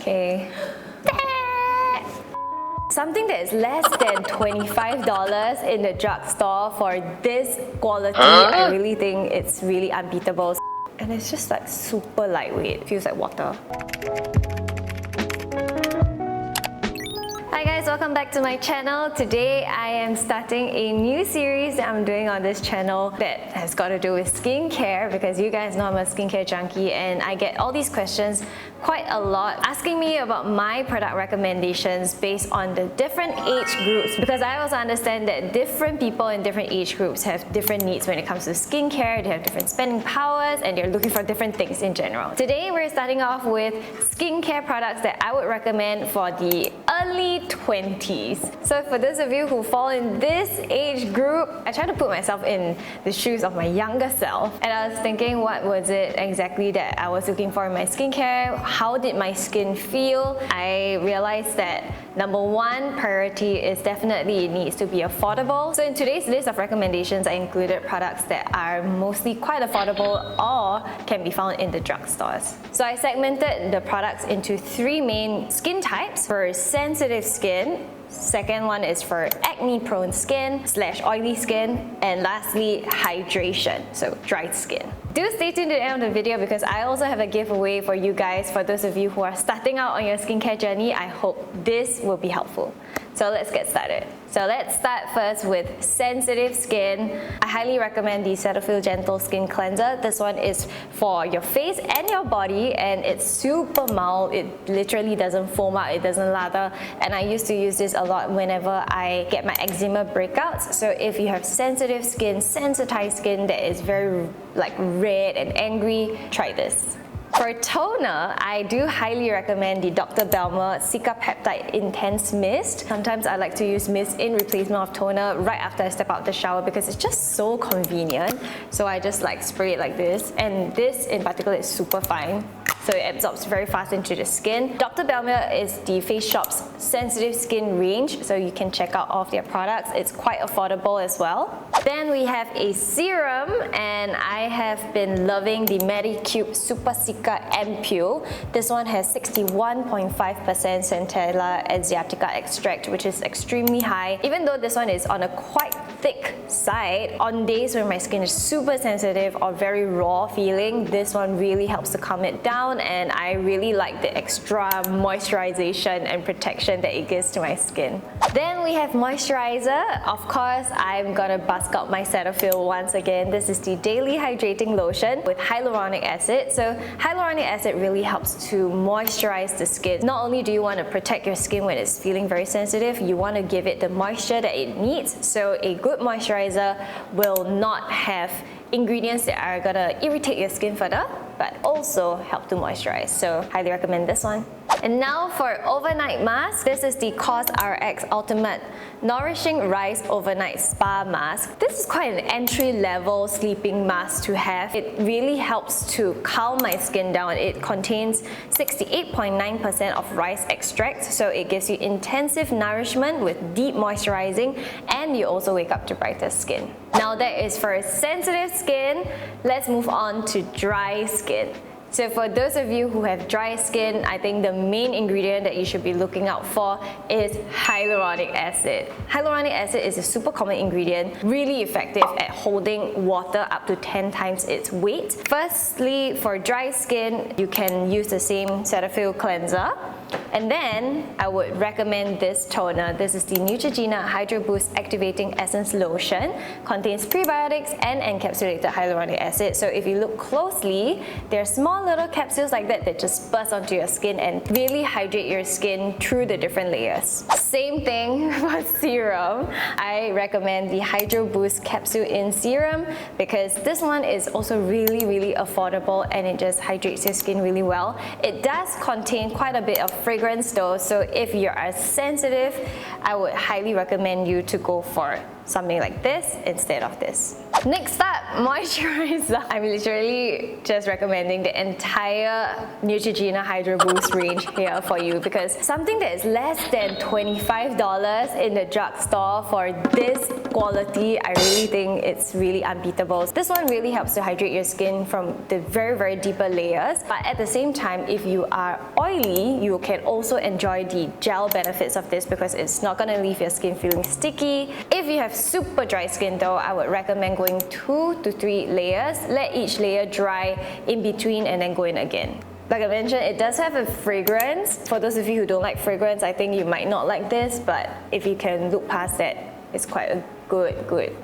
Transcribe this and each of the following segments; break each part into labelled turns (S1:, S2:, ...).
S1: Okay. Something that is less than $25 in the drugstore for this quality, I really think it's really unbeatable. And it's just like super lightweight, feels like water. Hi guys, welcome back to my channel. Today I am starting a new series that I'm doing on this channel that has got to do with skincare, because you guys know I'm a skincare junkie and I get all these questions quite a lot asking me about my product recommendations based on the different age groups, because I also understand that different people in different age groups have different needs when it comes to skincare. They have different spending powers and they're looking for different things in general. Today we're starting off with skincare products that I would recommend for the early 20s. So for those of you who fall in this age group, I try to put myself in the shoes of my younger self, and I was thinking, what was it exactly that I was looking for in my skincare? How did my skin feel? I realized that number one priority is definitely it needs to be affordable. So in today's list of recommendations, I included products that are mostly quite affordable or can be found in the drugstores. So I segmented the products into three main skin types: for sensitive skin, second one is for acne-prone skin / oily skin, and lastly, hydration, so dry skin. Do stay tuned to the end of the video because I also have a giveaway for you guys. For those of you who are starting out on your skincare journey, I hope this will be helpful. So let's get started. So let's start first with sensitive skin. I highly recommend the Cetaphil Gentle Skin Cleanser. This one is for your face and your body, and it's super mild. It literally doesn't foam out, it doesn't lather, and I used to use this a lot whenever I get my eczema breakouts. So if you have sensitive skin, sensitized skin that is very like red and angry, try this. For toner, I do highly recommend the Dr. Belmer Cica Peptide Intense Mist. Sometimes I like to use mist in replacement of toner right after I step out the shower because it's just so convenient. So I just like spray it like this, and this in particular is super fine. So it absorbs very fast into the skin. Dr. Belmer is the Face Shop's sensitive skin range, so you can check out all of their products. It's quite affordable as well. Then we have a serum, and I have been loving the Medicube Super Cica Ampule. This one has 61.5% Centella Asiatica extract, which is extremely high. Even though this one is on a quite thick side, on days when my skin is super sensitive or very raw feeling, this one really helps to calm it down, and I really like the extra moisturization and protection that it gives to my skin. Then we have moisturizer. Of course, I'm gonna bust out my Cetaphil once again. This is the Daily Hydrating Lotion with hyaluronic acid. So hyaluronic acid really helps to moisturize the skin. Not only do you want to protect your skin when it's feeling very sensitive, you want to give it the moisture that it needs. So a good moisturizer will not have ingredients that are gonna irritate your skin further, but also help to moisturize. So highly recommend this one. And now for overnight mask. This is the COSRX Ultimate Nourishing Rice Overnight Spa Mask. This is quite an entry-level sleeping mask to have. It really helps to calm my skin down. It contains 68.9% of rice extract, so it gives you intensive nourishment with deep moisturizing, and you also wake up to brighter skin. Now that is for sensitive skin. Let's move on to dry skin. So for those of you who have dry skin, I think the main ingredient that you should be looking out for is hyaluronic acid. Hyaluronic acid is a super common ingredient, really effective at holding water up to 10 times its weight. Firstly, for dry skin, you can use the same Cetaphil cleanser. And then I would recommend this toner. This is the Neutrogena Hydro Boost Activating Essence Lotion. Contains prebiotics and encapsulated hyaluronic acid. So if you look closely, there are small little capsules like that just burst onto your skin and really hydrate your skin through the different layers. Same thing for serum. I recommend the Hydro Boost Capsule in Serum because this one is also really affordable and it just hydrates your skin really well. It does contain quite a bit of fragrance though, so if you are sensitive, I would highly recommend you to go for something like this instead of this. Next up, moisturizer. I'm literally just recommending the entire Neutrogena Hydro Boost range here for you because something that is less than $25 in the drugstore for this quality, I really think it's really unbeatable. This one really helps to hydrate your skin from the very deeper layers, but at the same time, if you are oily, you can also enjoy the gel benefits of this because it's not going to leave your skin feeling sticky. If you have super dry skin though, I would recommend going 2 to 3 layers. Let each layer dry in between and then go in again. Like I mentioned, it does have a fragrance. For those of you who don't like fragrance, I think you might not like this, but if you can look past that, it's quite a good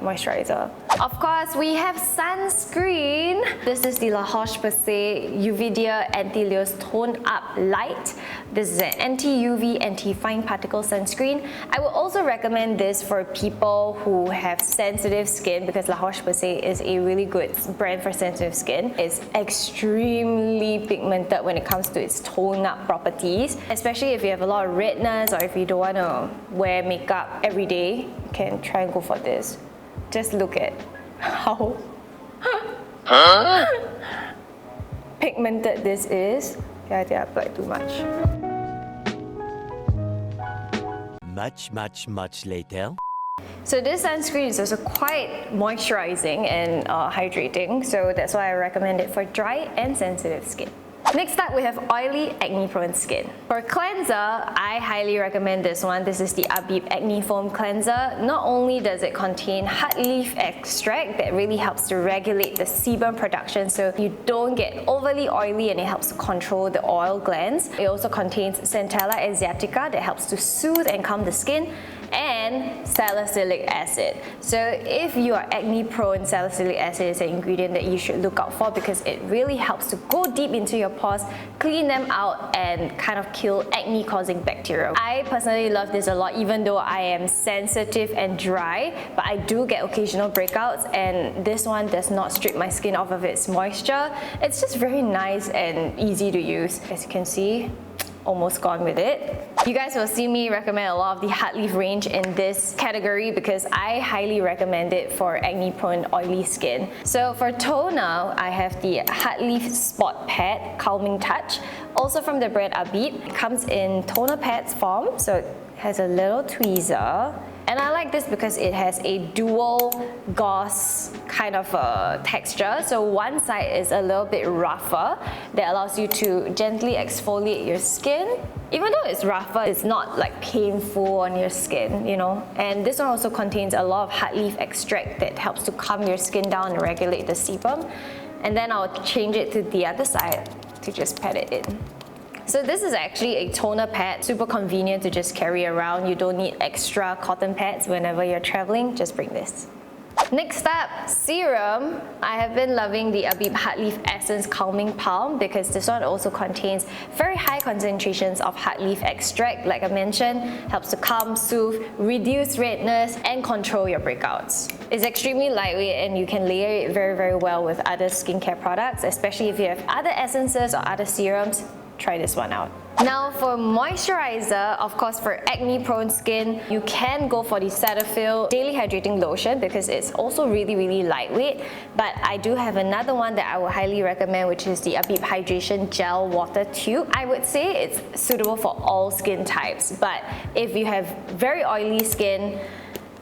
S1: moisturizer. Of course, we have sunscreen. This is the La Roche-Posay Vita Anti-Leos Tone Up Light. This is an anti-UV, anti-fine particle sunscreen. I would also recommend this for people who have sensitive skin because La Roche-Posay is a really good brand for sensitive skin. It's extremely pigmented when it comes to its tone up properties, especially if you have a lot of redness or if you don't want to wear makeup every day. You can try and go for this. Just look at how pigmented this is. Yeah, I think I applied too much.
S2: Much later.
S1: So this sunscreen is also quite moisturizing and hydrating, so that's why I recommend it for dry and sensitive skin. Next up, we have oily, acne-prone skin. For cleanser, I highly recommend this one. This is the Abib Acne Foam Cleanser. Not only does it contain heart leaf extract that really helps to regulate the sebum production so you don't get overly oily and it helps to control the oil glands. It also contains Centella asiatica that helps to soothe and calm the skin, and salicylic acid. So if you are acne prone, salicylic acid is an ingredient that you should look out for because it really helps to go deep into your pores, clean them out and kind of kill acne causing bacteria. I personally love this a lot even though I am sensitive and dry, but I do get occasional breakouts and this one does not strip my skin off of its moisture. It's just very nice and easy to use. As you can see, almost gone with it. You guys will see me recommend a lot of the heart leaf range in this category because I highly recommend it for acne prone oily skin. So for toner, I have the heart leaf spot pad calming touch, also from the brand Abib. It comes in toner pads form, so it has a little tweezer. And I like this because it has a dual gauze kind of a texture. So one side is a little bit rougher that allows you to gently exfoliate your skin. Even though it's rougher, it's not like painful on your skin, you know. And this one also contains a lot of heart leaf extract that helps to calm your skin down and regulate the sebum. And then I'll change it to the other side to just pat it in. So this is actually a toner pad, super convenient to just carry around. You don't need extra cotton pads whenever you're traveling, just bring this. Next up, serum. I have been loving the Abib Heart Leaf Essence Calming Balm because this one also contains very high concentrations of heart leaf extract. Like I mentioned, helps to calm, soothe, reduce redness, and control your breakouts. It's extremely lightweight and you can layer it very well with other skincare products, especially if you have other essences or other serums. Try this one out. Now for moisturizer, of course for acne prone skin, you can go for the Cetaphil Daily Hydrating Lotion because it's also really lightweight. But I do have another one that I would highly recommend, which is the Abib Hydration Gel Water Tube. I would say it's suitable for all skin types, but if you have very oily skin,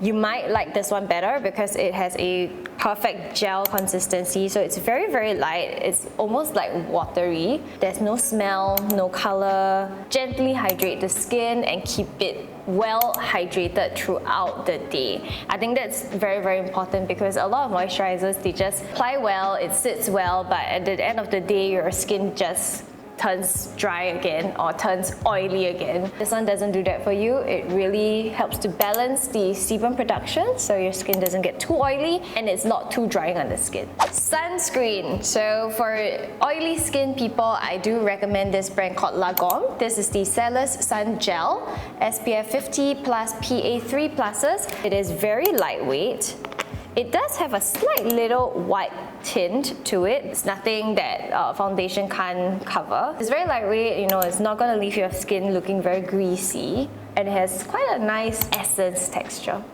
S1: you might like this one better because it has a perfect gel consistency. So it's very light. It's almost like watery. There's no smell, no color. Gently hydrate the skin and keep it well hydrated throughout the day. I think that's very important because a lot of moisturizers, they just apply well, it sits well, but at the end of the day, your skin just turns dry again or turns oily again. This one doesn't do that for you. It really helps to balance the sebum production so your skin doesn't get too oily and it's not too drying on the skin. Sunscreen. So for oily skin people, I do recommend this brand called Laneige. This is the Cellus Sun Gel, SPF 50 plus PA3 pluses. It is very lightweight. It does have a slight little white tint to it. It's nothing that foundation can't cover. It's very lightweight, you know, it's not going to leave your skin looking very greasy. And it has quite a nice essence texture.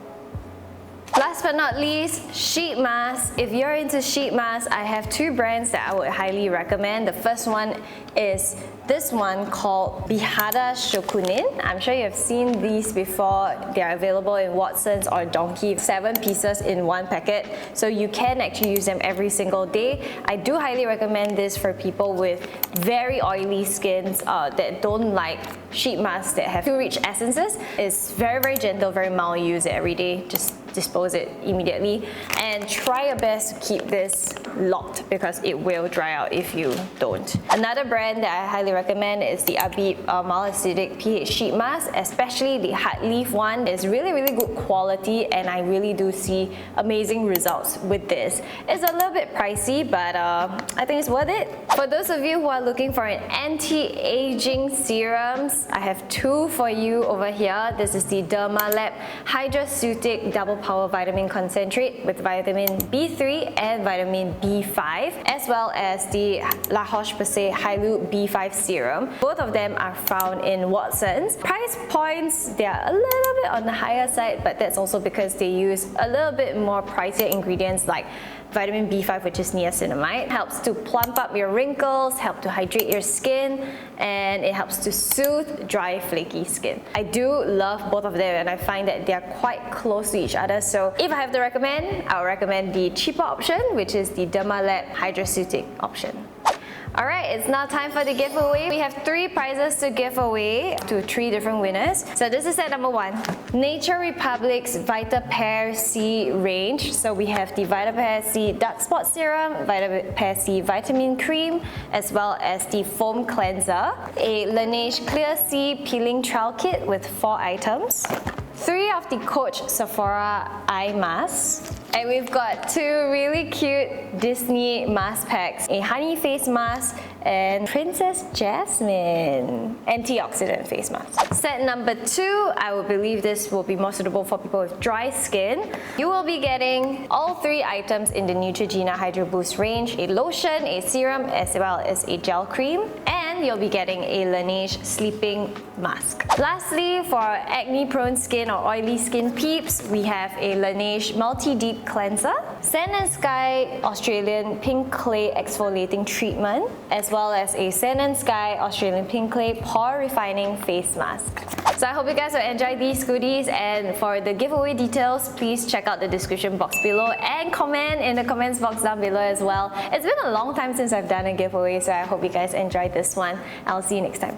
S1: Last but not least, sheet masks. If you're into sheet masks, I have two brands that I would highly recommend. The first one is this one called Vita Shokunin. I'm sure you've seen these before. They're available in Watsons or Donkey, 7 pieces in one packet. So you can actually use them every single day. I do highly recommend this for people with very oily skins that don't like sheet masks that have too rich essences. It's very, very gentle, very mild. Use it every day. Just dispose it immediately, and try your best to keep this locked because it will dry out if you don't. Another brand that I highly recommend is the Abib Mild Acidic pH Sheet Mask, especially the hard leaf one. It's really, really good quality, and I really do see amazing results with this. It's a little bit pricey, but I think it's worth it. For those of you who are looking for an anti-aging serums, I have two for you over here. This is the Dermalab Hydraceutic Double Power Vitamin Concentrate with vitamin B3 and vitamin B5, as well as the La Roche-Posay Hyaluronic B5 Serum. Both of them are found in Watsons. Price points, they are a little bit on the higher side, but that's also because they use a little bit more pricier ingredients like vitamin B5, which is niacinamide. Helps to plump up your wrinkles, help to hydrate your skin, and it helps to soothe dry, flaky skin. I do love both of them, and I find that they are quite close to each other. So if I have to recommend, I would recommend the cheaper option, which is the Dermalab Hydraceutic option. Alright, it's now time for the giveaway. We have 3 prizes to give away to 3 different winners. So this is set number 1. Nature Republic's Vita Pore C range. So we have the Vita Pore C Dark Spot Serum, Vita Pore C Vitamin Cream, as well as the Foam Cleanser. A Laneige Clear C Peeling Trial Kit with 4 items. 3 of the Coach Sephora eye masks. And we've got 2 really cute Disney mask packs. A honey face mask and Princess Jasmine antioxidant face mask. Set number 2, I would believe this will be more suitable for people with dry skin. You will be getting all 3 items in the Neutrogena Hydro Boost range. A lotion, a serum, as well as a gel cream. And you'll be getting a Laneige sleeping mask. Lastly, for our acne-prone skin or oily skin peeps, we have a Laneige Multi-Deep Cleanser, Sand&Sky Australian Pink Clay Exfoliating Treatment, as well as a Sand&Sky Australian Pink Clay Pore Refining Face Mask. So I hope you guys will enjoy these goodies, and for the giveaway details, please check out the description box below and comment in the comments box down below as well. It's been a long time since I've done a giveaway, so I hope you guys enjoyed this one. I'll see you next time.